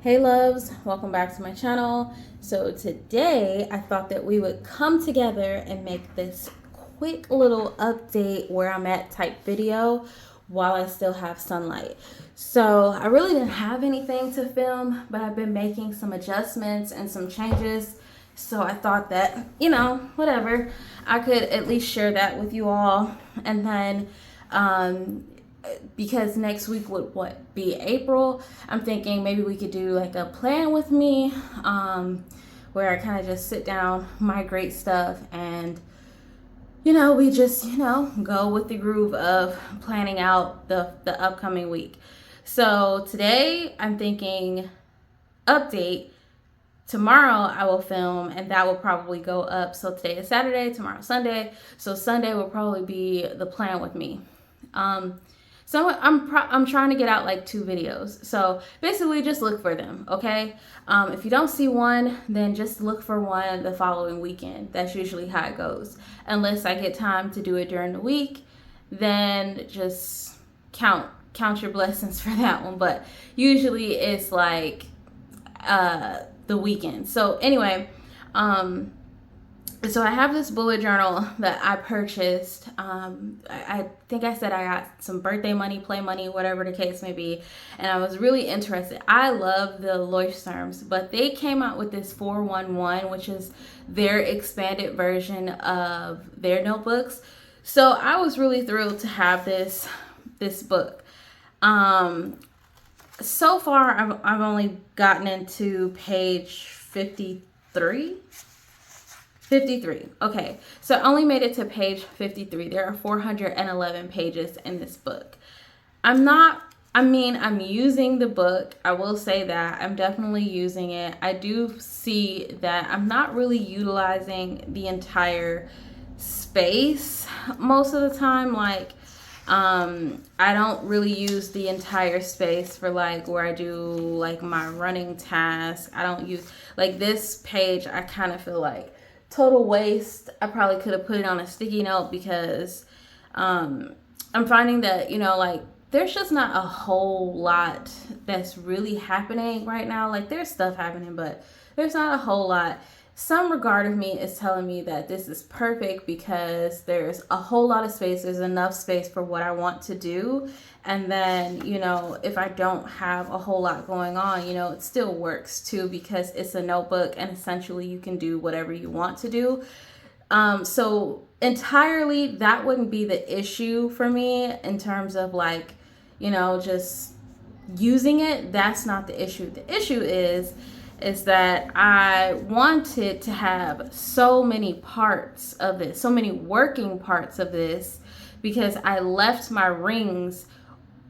Hey loves, welcome back to my channel. So today I thought that we would come together and make this quick little update where I'm at type video while I still have sunlight. So I really didn't have anything to film, but I've been making some adjustments and some changes. So I thought that, whatever, I could at least share that with you all. And then because next week would be April, I'm thinking maybe we could do like a plan with me, where I kind of just sit down, migrate stuff, and we just go with the groove of planning out the upcoming week. So today I'm thinking update. Tomorrow I will film, and that will probably go up. So today is Saturday, tomorrow Sunday. So Sunday will probably be the plan with me. So I'm trying to get out like 2 videos. So basically just look for them, okay? If you don't see one, then just look for one the following weekend. That's usually how it goes. Unless I get time to do it during the week, then just count your blessings for that one. But usually it's like the weekend. So anyway, so I have this bullet journal that I purchased. I think I said I got some birthday money, play money, whatever the case may be. And I was really interested. I love the Leuchtturms, but they came out with this 411, which is their expanded version of their notebooks. So I was really thrilled to have this book. So far, I've only gotten into page 53. 53. Okay, so I only made it to page 53. There are 411 pages in this book. I'm using the book. I will say that. I'm definitely using it. I do see that I'm not really utilizing the entire space most of the time. Like, I don't really use the entire space for like where I do like my running tasks. I don't use like this page. I kind of feel like total waste. I probably could have put it on a sticky note because I'm finding that like there's just not a whole lot that's really happening right now. Like there's stuff happening, but there's not a whole lot. Some regard of me is telling me that this is perfect because there's a whole lot of space. There's enough space for what I want to do. And then, if I don't have a whole lot going on, it still works too because it's a notebook and essentially you can do whatever you want to do. So entirely that wouldn't be the issue for me in terms of like, just using it. That's not the issue. The issue is that I wanted to have so many parts of this, so many working parts of this, because I left my rings.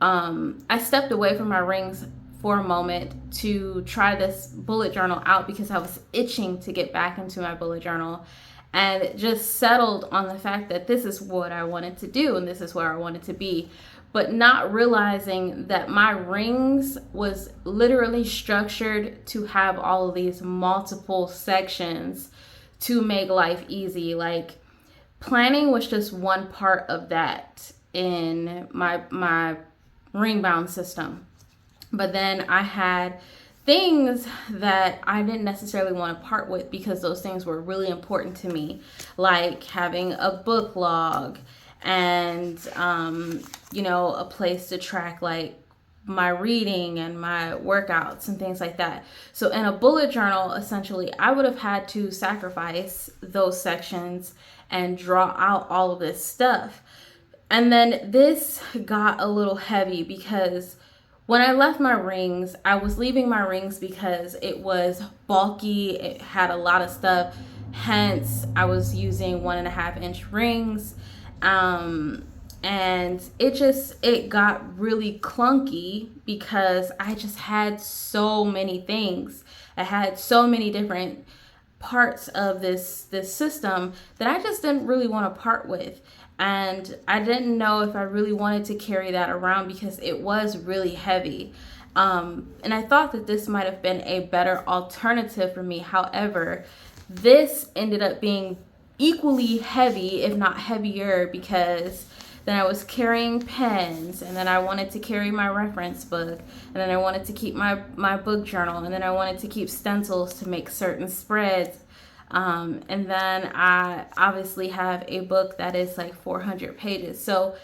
I stepped away from my rings for a moment to try this bullet journal out because I was itching to get back into my bullet journal, and just settled on the fact that this is what I wanted to do and this is where I wanted to be. But not realizing that my rings was literally structured to have all of these multiple sections to make life easy. Like planning was just one part of that in my ring bound system. But then I had things that I didn't necessarily want to part with because those things were really important to me, like having a book log and a place to track like my reading and my workouts and things like that. So in a bullet journal, essentially I would have had to sacrifice those sections and draw out all of this stuff. And then this got a little heavy because when I left my rings, I was leaving my rings because it was bulky, it had a lot of stuff, hence I was using 1.5-inch rings. And it got really clunky because I just had so many things. I had so many different parts of this system that I just didn't really want to part with. And I didn't know if I really wanted to carry that around because it was really heavy. And I thought that this might have been a better alternative for me. However, this ended up being equally heavy, if not heavier, because Then I was carrying pens, and then I wanted to carry my reference book, and then I wanted to keep my book journal, and then I wanted to keep stencils to make certain spreads. And then I obviously have a book that is like 400 pages. So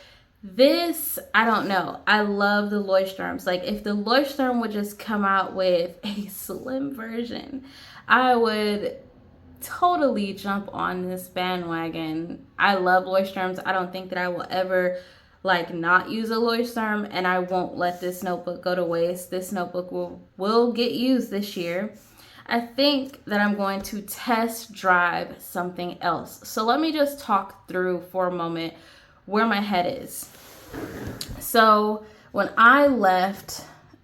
this, I don't know. I love the Leuchtturms. Like, if the Leuchtturm would just come out with a slim version, I would totally jump on this bandwagon. I love Leuchtturms. I don't think that I will ever like not use a Leuchtturm, and I won't let this notebook go to waste. This notebook will get used this year. I think that I'm going to test drive something else. So let me just talk through for a moment where my head is. So when I left,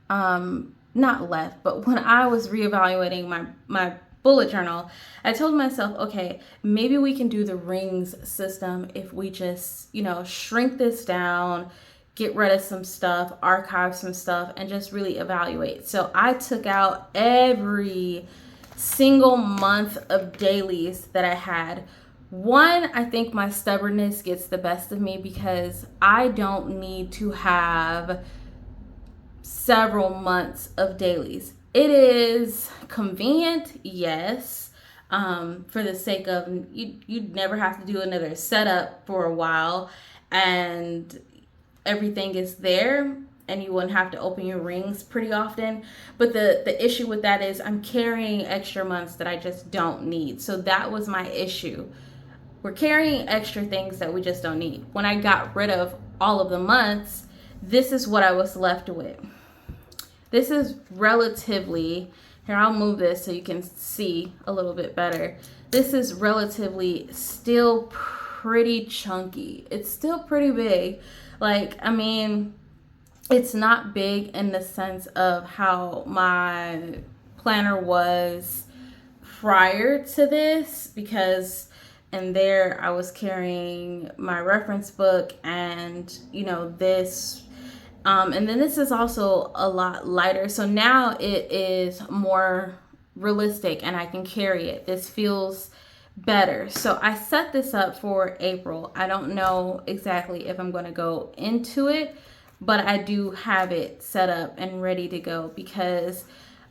not left, but when I was reevaluating my bullet journal, I told myself, okay, maybe we can do the rings system if we just, shrink this down, get rid of some stuff, archive some stuff, and just really evaluate. So I took out every single month of dailies that I had. One, I think my stubbornness gets the best of me because I don't need to have several months of dailies. It is convenient, yes, for the sake of you'd never have to do another setup for a while, and everything is there, and you wouldn't have to open your rings pretty often. But the issue with that is I'm carrying extra months that I just don't need. So that was my issue. We're carrying extra things that we just don't need. When I got rid of all of the months, this is what I was left with. This is relatively, here, I'll move this so you can see a little bit better. This is relatively still pretty chunky. It's still pretty big. Like, I mean, it's not big in the sense of how my planner was prior to this, because in there I was carrying my reference book and, this. And then this is also a lot lighter. So now it is more realistic and I can carry it. This feels better. So I set this up for April. I don't know exactly if I'm going to go into it, but I do have it set up and ready to go because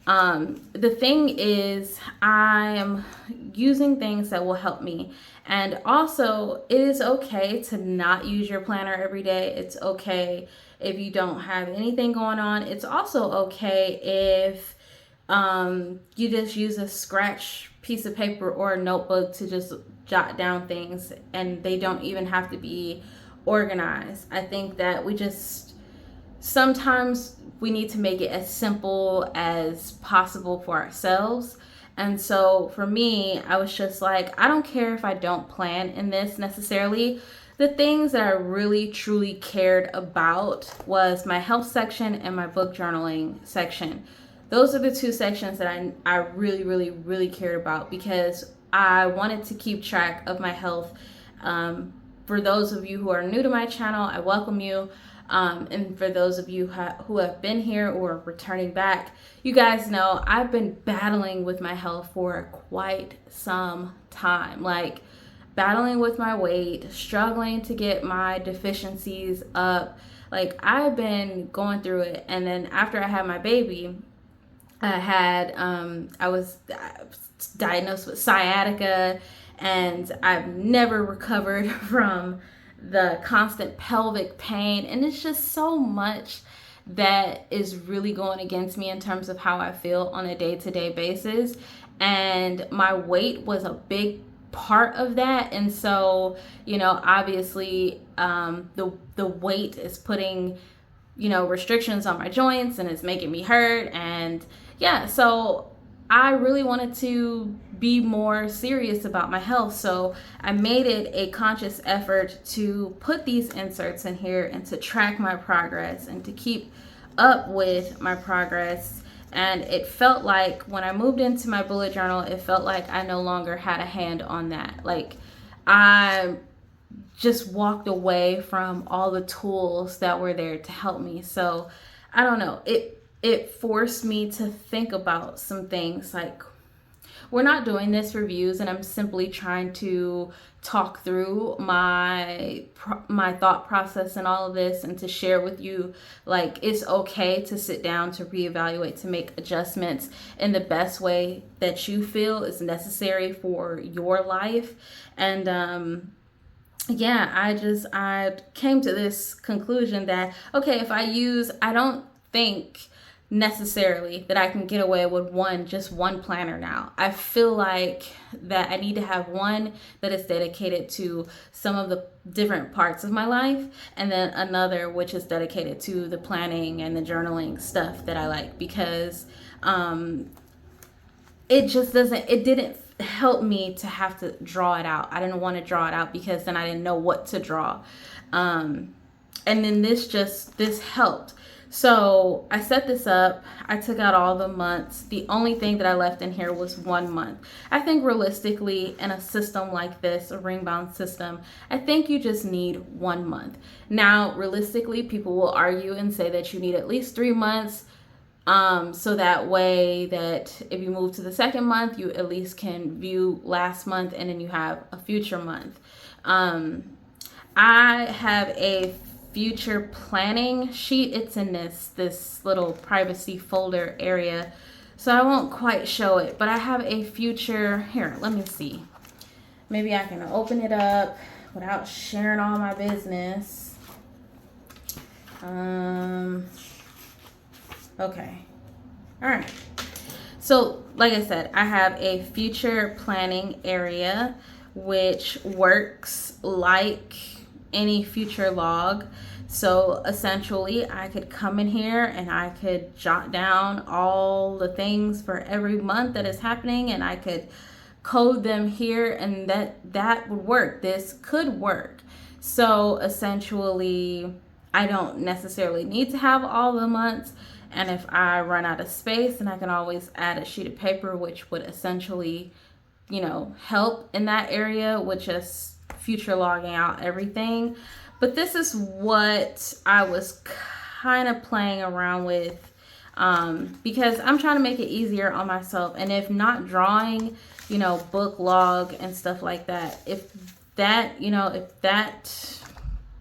the thing is I am using things that will help me. And also, it is okay to not use your planner every day. It's okay if you don't have anything going on. It's also okay if you just use a scratch piece of paper or a notebook to just jot down things, and they don't even have to be organized. I think that sometimes we need to make it as simple as possible for ourselves. And so for me, I was just like, I don't care if I don't plan in this necessarily. The things that I really truly cared about was my health section and my book journaling section. Those are the two sections that I really, really, really cared about because I wanted to keep track of my health. For those of you who are new to my channel, I welcome you. And for those of you who have been here or returning back, you guys know I've been battling with my health for quite some time. Like, battling with my weight, struggling to get my deficiencies up. I've been going through it. And then after I had my baby, I was diagnosed with sciatica, and I've never recovered from the constant pelvic pain. And it's just so much that is really going against me in terms of how I feel on a day-to-day basis. And my weight was a big part of that. And so, obviously, the weight is putting, restrictions on my joints, and it's making me hurt. And yeah, so I really wanted to be more serious about my health. So I made it a conscious effort to put these inserts in here and to track my progress and to keep up with my progress. And it felt like when I moved into my bullet journal, it felt like I no longer had a hand on that. Like, I just walked away from all the tools that were there to help me. So I don't know, it forced me to think about some things like, we're not doing this for views, and I'm simply trying to talk through my thought process and all of this, and to share with you, like, it's okay to sit down, to reevaluate, to make adjustments in the best way that you feel is necessary for your life. And yeah, I came to this conclusion that, okay, if I don't think necessarily that I can get away with just one planner now. I feel like that I need to have one that is dedicated to some of the different parts of my life, and then another which is dedicated to the planning and the journaling stuff that I like, because it didn't help me to have to draw it out. I didn't want to draw it out because then I didn't know what to draw. And then this helped. So I set this up. I took out all the months. The only thing that I left in here was 1 month. I think realistically, in a system like this, a ring bound system, I think you just need 1 month. Now, realistically, people will argue and say that you need at least 3 months. So that way that if you move to the second month, you at least can view last month, and then you have a future month. I have a future planning sheet. It's in this little privacy folder area, so I won't quite show it, but I have a future, here, let me see. Maybe I can open it up without sharing all my business. Okay. All right. So, like I said, I have a future planning area, which works like any future log. So essentially, I could come in here and I could jot down all the things for every month that is happening, and I could code them here, and that would work. This could work. So essentially, I don't necessarily need to have all the months. And if I run out of space, then I can always add a sheet of paper, which would essentially, help in that area with just future logging out everything. But this is what I was kind of playing around with, because I'm trying to make it easier on myself. And if not drawing, book log and stuff like that, if that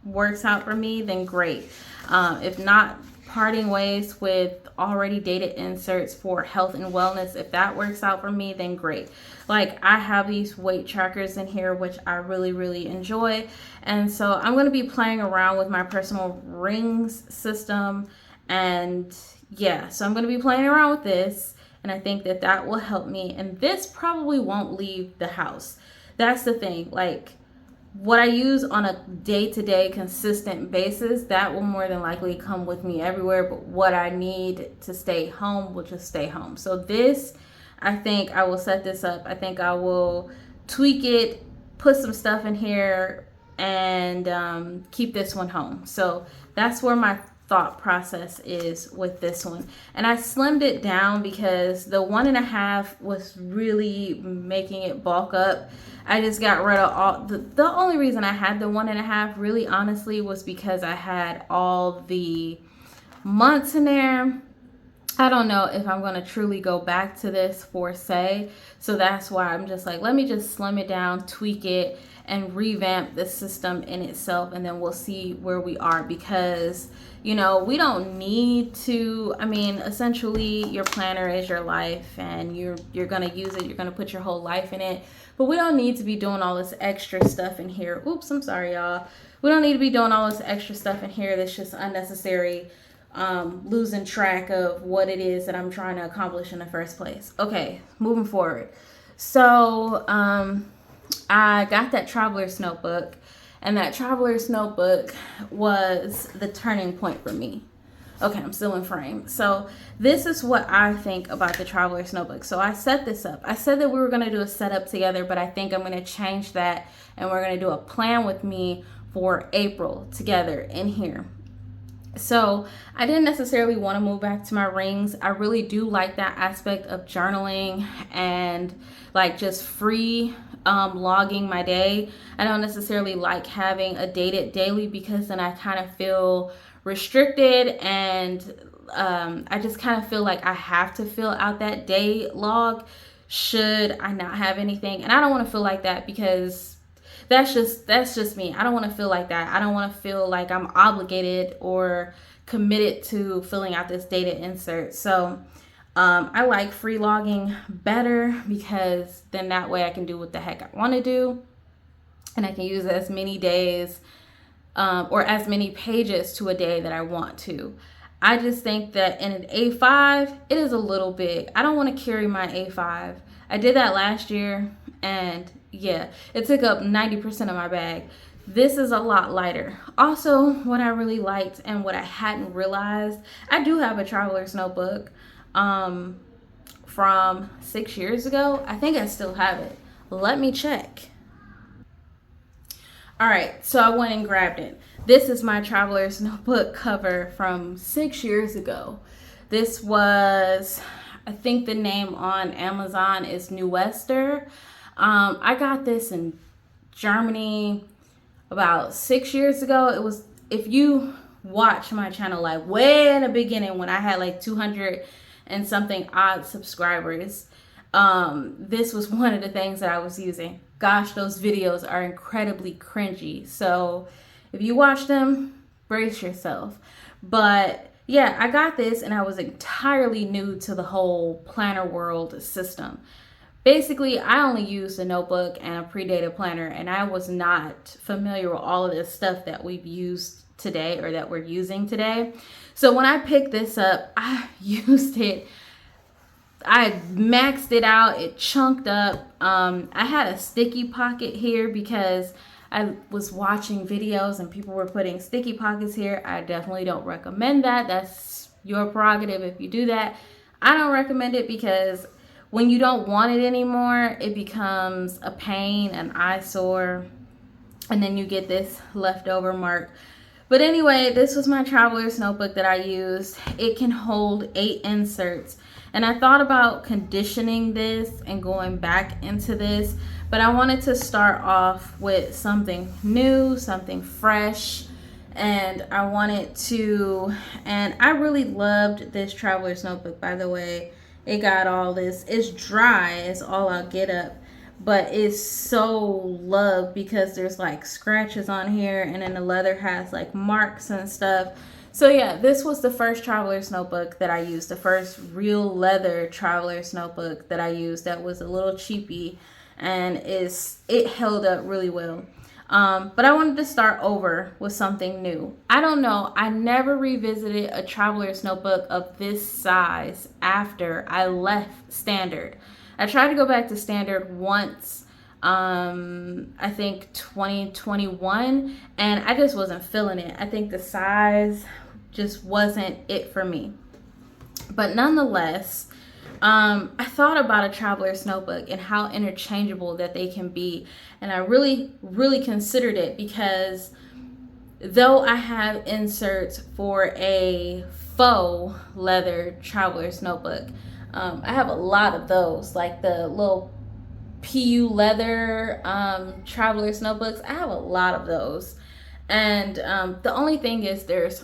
works out for me, then great. If not, parting ways with already dated inserts for health and wellness, if that works out for me, then great. Like, I have these weight trackers in here, which I really, really enjoy. And so I'm going to be playing around with my personal rings system. And yeah, so I'm going to be playing around with this. And I think that will help me. And this probably won't leave the house. That's the thing. Like, what I use on a day-to-day consistent basis, that will more than likely come with me everywhere. But what I need to stay home will just stay home. So this, I think I will set this up. I think I will tweak it, put some stuff in here, and keep this one home. So that's where my thought process is with this one. And I slimmed it down because the 1.5 was really making it bulk up. I just got rid of all the only reason I had the 1.5 really honestly was because I had all the months in there. I don't know if I'm going to truly go back to this for say. So that's why I'm just like, let me just slim it down, tweak it, and revamp the system in itself, and then we'll see where we are. Because we don't need to, essentially your planner is your life, and you're going to use it, you're going to put your whole life in it, but we don't need to be doing all this extra stuff in here. Oops, I'm sorry, y'all. We don't need to be doing all this extra stuff in here that's just unnecessary, losing track of what it is that I'm trying to accomplish in the first place. Okay, moving forward. So I got that traveler's notebook, and that traveler's notebook was the turning point for me. Okay, I'm still in frame. So this is what I think about the traveler's notebook. So I set this up. I said that we were going to do a setup together, but I think I'm going to change that, and we're going to do a plan with me for April together in here. So I didn't necessarily want to move back to my rings. I really do like that aspect of journaling and like just free logging my day. I don't necessarily like having a dated daily, because then I kind of feel restricted, and I just kind of feel like I have to fill out that day log should I not have anything? And I don't want to feel like that, because that's just me. I don't want to feel like that. I don't want to feel like I'm obligated or committed to filling out this data insert. So I like free logging better, because then that way I can do what the heck I want to do, and I can use as many days or as many pages to a day that I want to. I just think that in an A5, it is a little big. I don't want to carry my A5. I did that last year, and yeah, it took up 90% of my bag. This is a lot lighter. Also, what I really liked and what I hadn't realized, I do have a traveler's notebook from 6 years ago. I think I still have it. Let me check. All right, so I went and grabbed it. This is my traveler's notebook cover from 6 years ago. This was, I think the name on Amazon is New Wester. I got this in Germany about 6 years ago. It was, if you watch my channel like way in the beginning when I had like 200 and something odd subscribers, this was one of the things that I was using. Gosh, those videos are incredibly cringy. So if you watch them, brace yourself. But yeah, I got this and I was entirely new to the whole planner world system. Basically, I only used a notebook and a pre-dated planner, and I was not familiar with all of this stuff that we've used today, or that we're using today. So when I picked this up, I used it. I maxed it out. It chunked up. I had a sticky pocket here because I was watching videos and people were putting sticky pockets here. I definitely don't recommend that. That's your prerogative if you do that. I don't recommend it, because when you don't want it anymore, it becomes a pain, an eyesore, and then you get this leftover mark. But anyway, this was my traveler's notebook that I used. It can hold 8 inserts. And I thought about conditioning this and going back into this, but I wanted to start off with something new, something fresh, and I wanted to, and I really loved this traveler's notebook, by the way. It got all this, it's dry, it's all I'll get up, but it's so loved because there's like scratches on here, and then the leather has like marks and stuff. So yeah, this was the first traveler's notebook that I used, the first real leather traveler's notebook that I used that was a little cheapy, and it held up really well. But I wanted to start over with something new. I don't know, I never revisited a traveler's notebook of this size after I left standard. I tried to go back to standard once, I think 2021, and I just wasn't feeling it. I think the size just wasn't it for me. But nonetheless, I thought about a traveler's notebook and how interchangeable that they can be. And I really, really considered it, because though I have inserts for a faux leather traveler's notebook, I have a lot of those, like the little PU leather traveler's notebooks. I have a lot of those. And the only thing is there's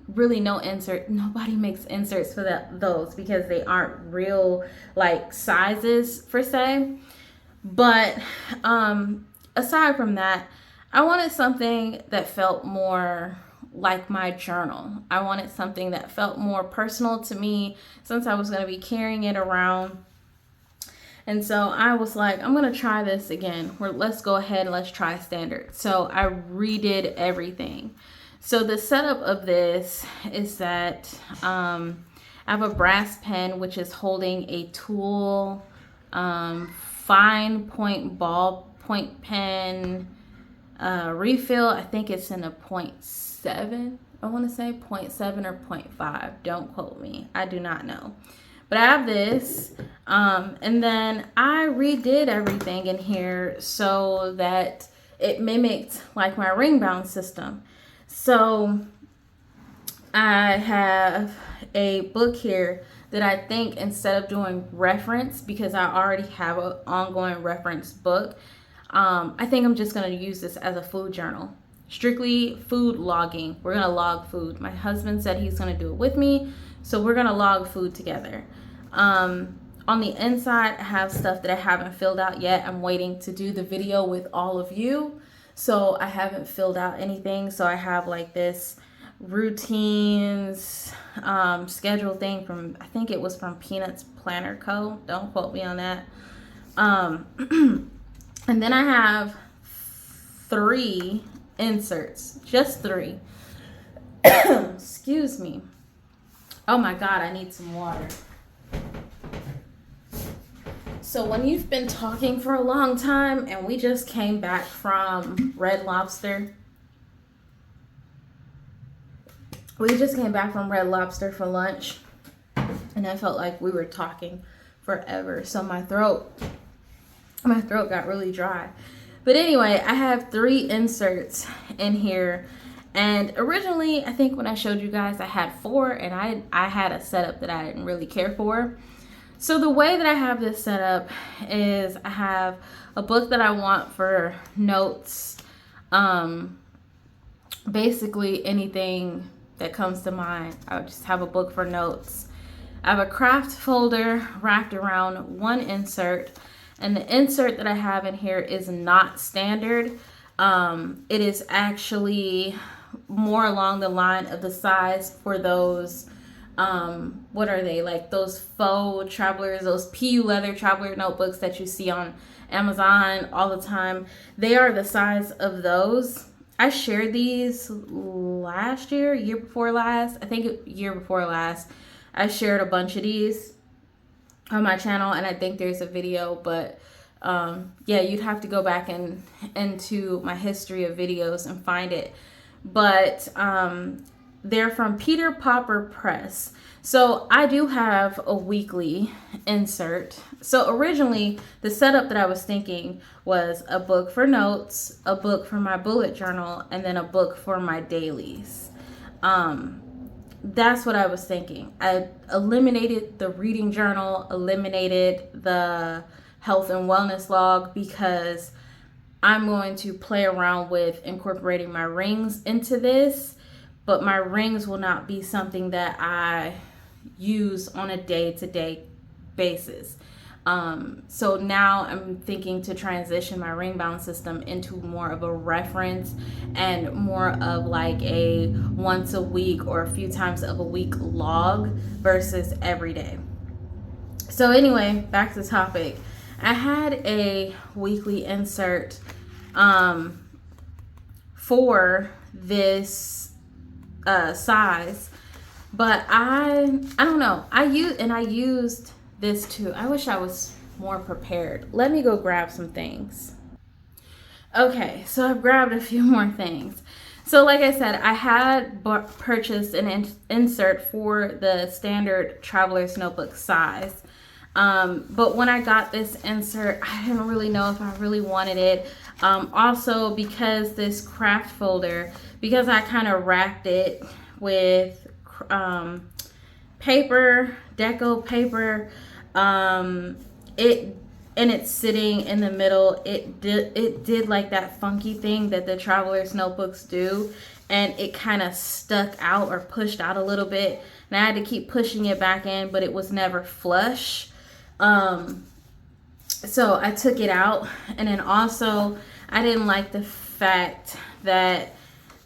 really no insert. Nobody makes inserts for those, because they aren't real like sizes per se. But aside from that, I wanted something that felt more like my journal. I wanted something that felt more personal to me, since I was going to be carrying it around. And so I was like, I'm going to try this again. Let's go ahead and let's try standard. So I redid everything. So the setup of this is that I have a brass pen, which is holding a tool, fine point ballpoint pen refill. I think it's in a 0.7. I want to say 0.7 or 0.5. Don't quote me. I do not know. But I have this. And then I redid everything in here so that it mimicked like my ring bound system. So I have a book here that I think, instead of doing reference, because I already have an ongoing reference book, I think I'm just going to use this as a food journal. Strictly food logging. We're going to log food. My husband said he's going to do it with me, so we're going to log food together. On the inside, I have stuff that I haven't filled out yet. I'm waiting to do the video with all of you. So I haven't filled out anything. So I have like this routines schedule thing from, I think it was from Peanuts Planner Co. Don't quote me on that. And then I have 3 inserts, just 3. Excuse me. Oh my God, I need some water. So when you've been talking for a long time and we just came back from Red Lobster. We just came back from Red Lobster for lunch. And I felt like we were talking forever. So my throat got really dry. But anyway, I have 3 inserts in here. And originally, I think when I showed you guys, I had 4. And I had a setup that I didn't really care for. So the way that I have this set up is I have a book that I want for notes. Basically anything that comes to mind. I would just have a book for notes. I have a craft folder wrapped around one insert. And the insert that I have in here is not standard. It is actually more along the line of the size for those what are they, like those faux travelers, those PU leather traveler notebooks that you see on Amazon all the time. They are the size of those. I shared these last year, year before last, I think year before last. I shared a bunch of these on my channel, and I think there's a video, but yeah, you'd have to go back into my history of videos and find it. But they're from Peter Popper Press. So I do have a weekly insert. So originally, the setup that I was thinking was a book for notes, a book for my bullet journal, and then a book for my dailies. That's what I was thinking. I eliminated the reading journal, eliminated the health and wellness log, because I'm going to play around with incorporating my rings into this, but my rings will not be something that I use on a day-to-day basis. So now I'm thinking to transition my ring bound system into more of a reference and more of like a once a week or a few times of a week log versus every day. So anyway, back to the topic. I had a weekly insert for this size, but I don't know. I used this too. I wish I was more prepared. Let me go grab some things. Okay, so I've grabbed a few more things. So like I said, I had purchased an insert for the standard traveler's notebook size. But when I got this insert, I didn't really know if I really wanted it. Also, because this craft folder, because I kind of wrapped it with paper, deco paper, and it's sitting in the middle, it did like that funky thing that the traveler's notebooks do, and it kind of stuck out or pushed out a little bit, and I had to keep pushing it back in, but it was never flush. So I took it out, and then also I didn't like the fact that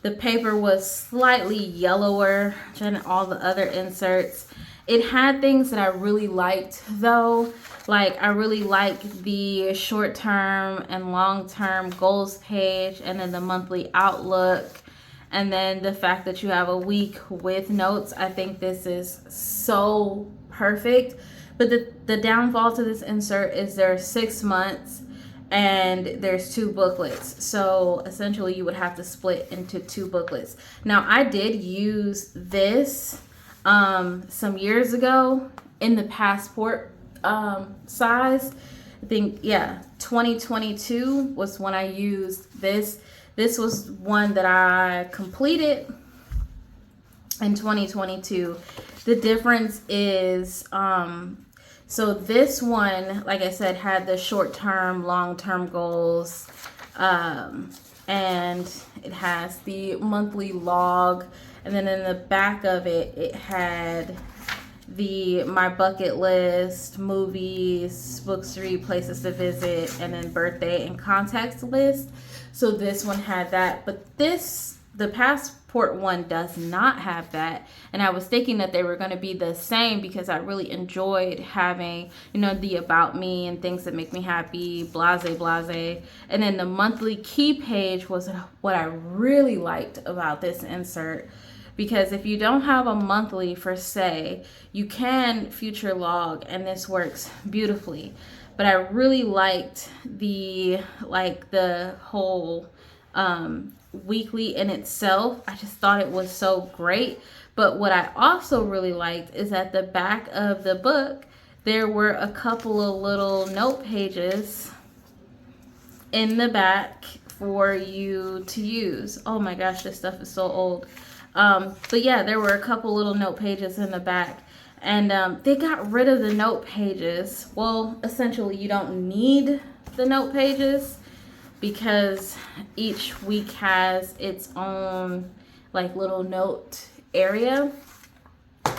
the paper was slightly yellower than all the other inserts. It had things that I really liked though. Like I really liked the short-term and long-term goals page, and then the monthly outlook, and then the fact that you have a week with notes. I think this is so perfect. But the downfall to this insert is there's 6 months and there's 2 booklets. So essentially you would have to split into 2 booklets. Now I did use this some years ago in the passport size. I think, yeah, 2022 was when I used this. This was one that I completed in 2022. The difference is, so this one, like I said, had the short-term, long-term goals, and it has the monthly log, and then in the back of it, it had my bucket list, movies, books to read, places to visit, and then birthday and contacts list. So this one had that, but the passport one does not have that. And I was thinking that they were going to be the same because I really enjoyed having, the about me and things that make me happy, blase. And then the monthly key page was what I really liked about this insert. Because if you don't have a monthly for say, you can future log, and this works beautifully. But I really liked the whole weekly in itself. I just thought it was so great. But what I also really liked is at the back of the book, there were a couple of little note pages in the back for you to use. Oh my gosh, this stuff is so old. But yeah, there were a couple little note pages in the back, and they got rid of the note pages. Well, essentially you don't need the note pages because each week has its own little note area.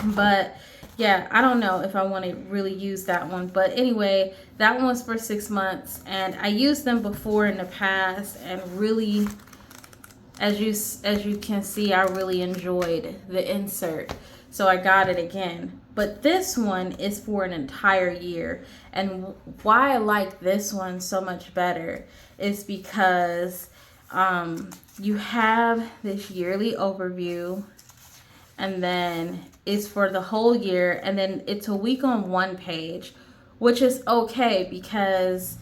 But yeah, I don't know if I want to really use that one. But anyway, that one was for 6 months, and I used them before in the past, and really, as you can see, I really enjoyed the insert, so I got it again. But this one is for an entire year, and why I like this one so much better is because you have this yearly overview, and then it's for the whole year, and then it's a week on one page, which is okay because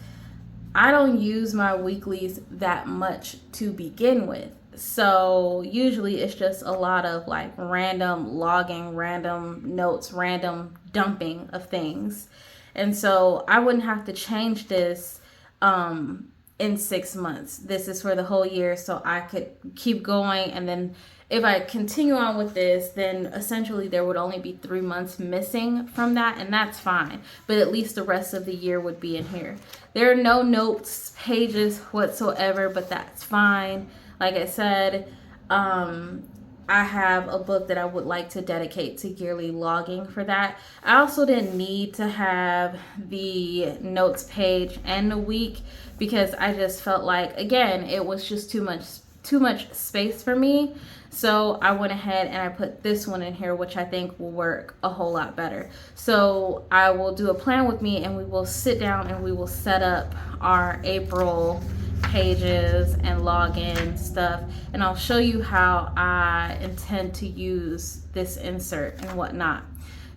I don't use my weeklies that much to begin with. So usually it's just a lot of random logging, random notes, random dumping of things. And so I wouldn't have to change this in 6 months. This is for the whole year, so I could keep going. And then if I continue on with this, then essentially there would only be 3 months missing from that, and that's fine. But at least the rest of the year would be in here. There are no notes pages whatsoever, but that's fine. Like I said, I have a book that I would like to dedicate to yearly logging for that. I also didn't need to have the notes page and the week because I just felt like, again, it was just too much space for me. So I went ahead and I put this one in here, which I think will work a whole lot better. So I will do a plan with me, and we will sit down and we will set up our April pages and login stuff, and I'll show you how I intend to use this insert and whatnot.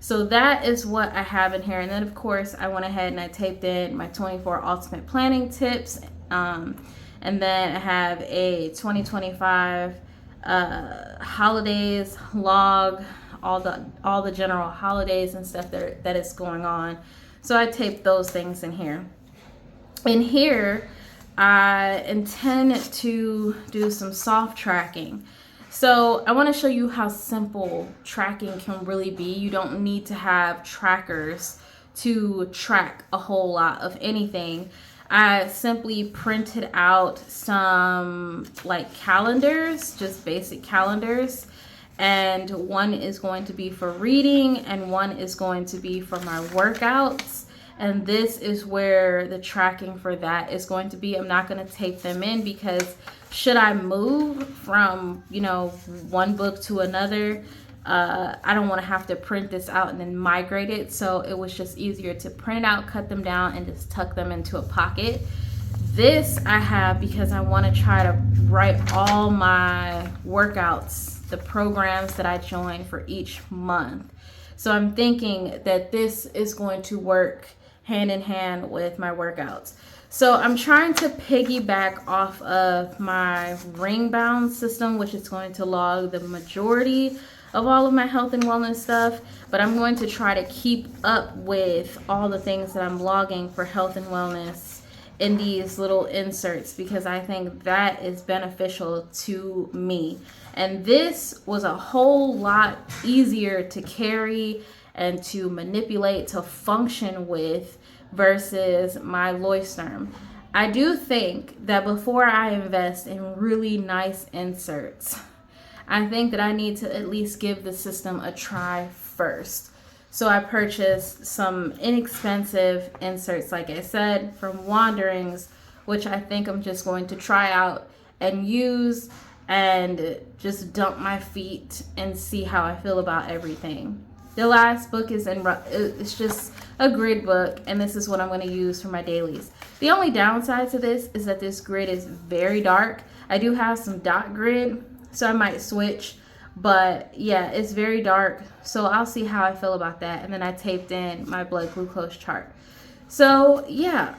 So that is what I have in here. And then of course I went ahead and I taped in my 24 ultimate planning tips, and then I have a 2025 holidays log, all the general holidays and stuff that is going on. So I taped those things in here. In here I intend to do some soft tracking. So I want to show you how simple tracking can really be. You don't need to have trackers to track a whole lot of anything. I simply printed out some calendars, just basic calendars, and one is going to be for reading and one is going to be for my workouts. And this is where the tracking for that is going to be. I'm not going to tape them in because should I move from, one book to another, I don't want to have to print this out and then migrate it. So it was just easier to print out, cut them down, and just tuck them into a pocket. This I have because I want to try to write all my workouts, the programs that I join for each month. So I'm thinking that this is going to work hand in hand with my workouts. So I'm trying to piggyback off of my ring bound system, which is going to log the majority of all of my health and wellness stuff, but I'm going to try to keep up with all the things that I'm logging for health and wellness in these little inserts because I think that is beneficial to me. And this was a whole lot easier to carry and to manipulate, to function with versus my Leuchtturm. I do think that before I invest in really nice inserts, I think that I need to at least give the system a try first. So I purchased some inexpensive inserts, like I said, from Wanderings, which I think I'm just going to try out and use and just dump my feet and see how I feel about everything. The last book it's just a grid book, and this is what I'm going to use for my dailies. The only downside to this is that this grid is very dark. I do have some dot grid, so I might switch, but yeah, it's very dark, so I'll see how I feel about that. And then I taped in my blood glucose chart. So yeah,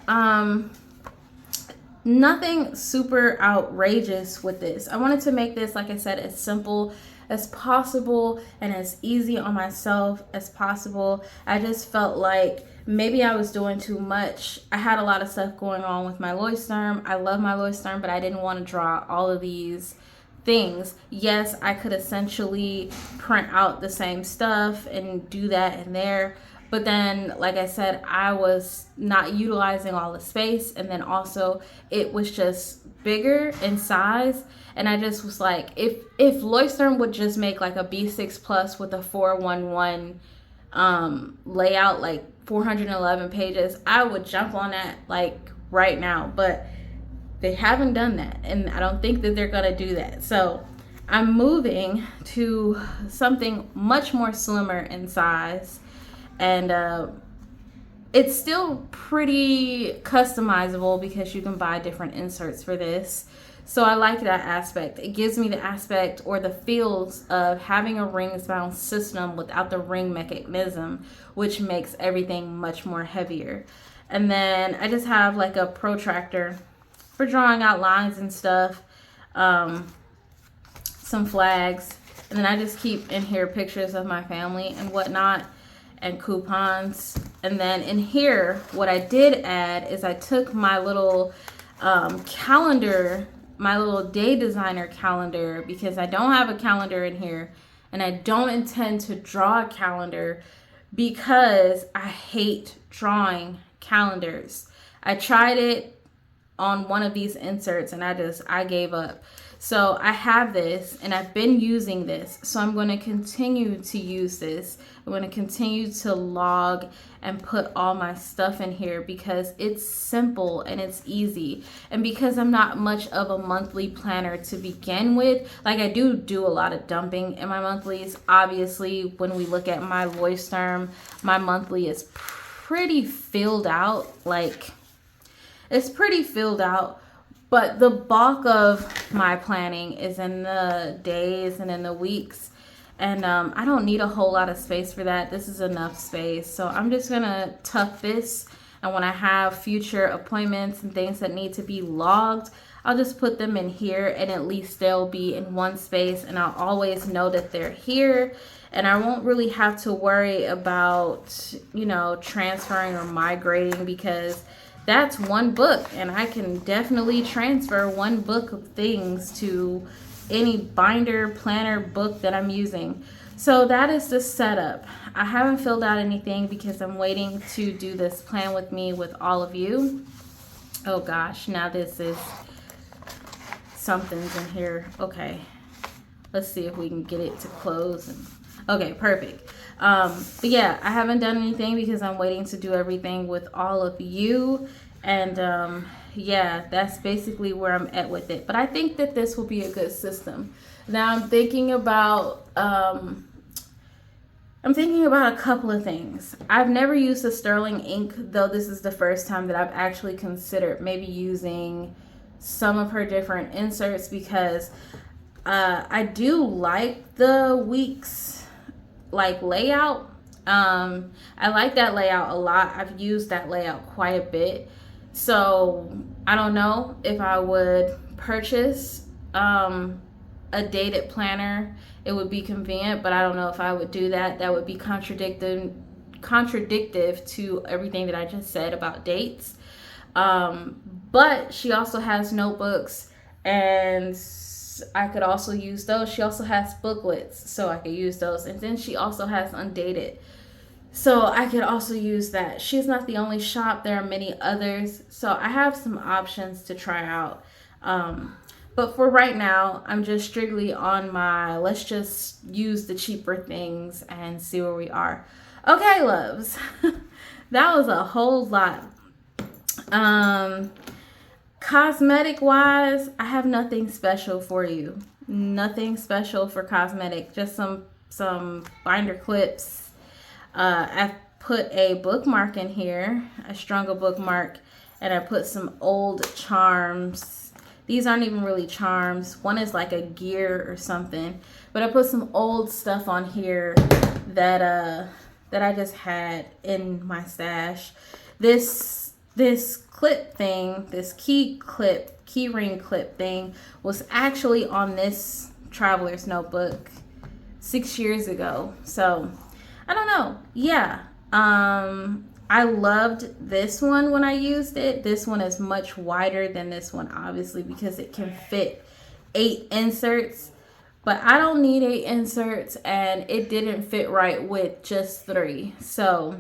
nothing super outrageous with this. I wanted to make this, like I said, as simple as possible and as easy on myself as possible. I just felt like maybe I was doing too much. I had a lot of stuff going on with my Leuchtturm. I love my Leuchtturm, but I didn't want to draw all of these things. Yes, I could essentially print out the same stuff and do that in there. But then, like I said, I was not utilizing all the space. And then also it was just bigger in size. And I just was like, if Leuchtturm would just make like a B6 Plus with a 411 layout, like 411 pages, I would jump on that like right now. But they haven't done that, and I don't think that they're gonna do that. So I'm moving to something much more slimmer in size, and it's still pretty customizable because you can buy different inserts for this. So I like that aspect. It gives me the aspect or the feels of having a rings bound system without the ring mechanism, which makes everything much more heavier. And then I just have like a protractor for drawing out lines and stuff, some flags, and then I just keep in here pictures of my family and whatnot, and coupons. And then in here, what I did add is I took my little calendar, my little day designer calendar, because I don't have a calendar in here, and I don't intend to draw a calendar because I hate drawing calendars. I tried it on one of these inserts and I gave up. So I have this and I've been using this. So I'm going to continue to use this. I'm going to continue to log and put all my stuff in here because it's simple and it's easy. And because I'm not much of a monthly planner to begin with, like I do a lot of dumping in my monthlies. Obviously, when we look at my Leuchtturm, my monthly is pretty filled out. Like, it's pretty filled out, but the bulk of my planning is in the days and in the weeks. And I don't need a whole lot of space for that. This is enough space. So I'm just going to tuck this. And when I have future appointments and things that need to be logged, I'll just put them in here, and at least they'll be in one space and I'll always know that they're here. And I won't really have to worry about, you know, transferring or migrating, because that's one book and I can definitely transfer one book of things to any binder, planner, book that I'm using. So that is the setup. I haven't filled out anything because I'm waiting to do this plan with me with all of you. Oh gosh, now this is something's in here. Okay, let's see if we can get it to close. Okay, perfect. But yeah, I haven't done anything because I'm waiting to do everything with all of you. And yeah, that's basically where I'm at with it. But I think that this will be a good system. Now I'm thinking about a couple of things. I've never used a sterling ink, though this is the first time that I've actually considered maybe using some of her different inserts, because I do like the weeks like layout. I like that layout a lot. I've used that layout quite a bit. So I don't know if I would purchase a dated planner. It would be convenient, but I don't know if I would do that. That would be contradictive to everything that I just said about dates. But she also has notebooks, and I could also use those. She also has booklets, so I could use those. And then she also has undated, so I could also use that. She's not the only shop. There are many others. So I have some options to try out. But for right now, I'm just strictly on my, let's just use the cheaper things and see where we are. Okay, loves. That was a whole lot. Cosmetic wise, I have nothing special for you. Nothing special for cosmetic. Just some binder clips. I put a bookmark in here. I strung a bookmark, and I put some old charms. These aren't even really charms. One is like a gear or something. But I put some old stuff on here that I just had in my stash. This clip thing, this key ring clip thing was actually on this traveler's notebook 6 years ago. So I don't know. Yeah. I loved this one when I used it. This one is much wider than this one, obviously, because it can fit 8 inserts. But I don't need 8 inserts, and it didn't fit right with just 3. So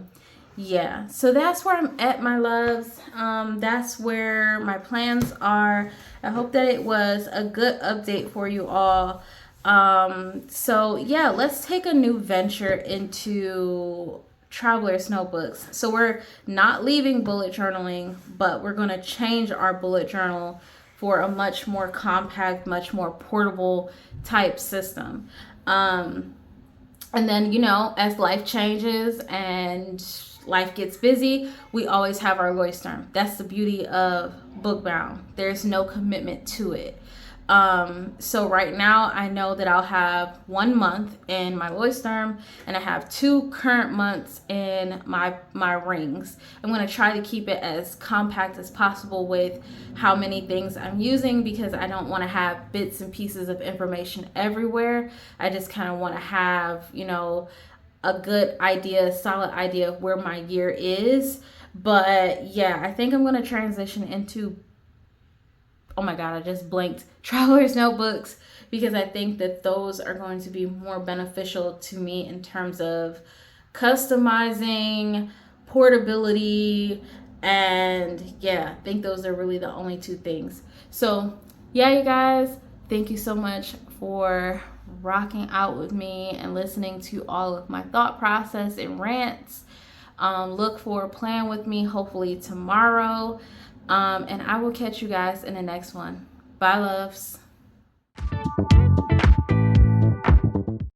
yeah, so that's where I'm at, my loves. That's where my plans are. I hope that it was a good update for you all. So yeah, let's take a new venture into traveler's notebooks. So we're not leaving bullet journaling, but we're going to change our bullet journal for a much more compact, much more portable type system. And then, you know, as life changes and life gets busy, we always have our Loisterm. That's the beauty of Bookbound. There's no commitment to it. So right now I know that I'll have 1 month in my Loisterm, and I have 2 current months in my rings. I'm going to try to keep it as compact as possible with how many things I'm using, because I don't want to have bits and pieces of information everywhere. I just kind of want to have, you know, a good idea, solid idea of where my year is. But yeah, I think I'm going to transition into, oh my God, I just blanked, traveler's notebooks, because I think that those are going to be more beneficial to me in terms of customizing, portability, and yeah, I think those are really the only 2 things. So yeah, you guys, thank you so much for rocking out with me and listening to all of my thought process and rants. Look for Plan With Me hopefully tomorrow. And I will catch you guys in the next one. Bye, loves.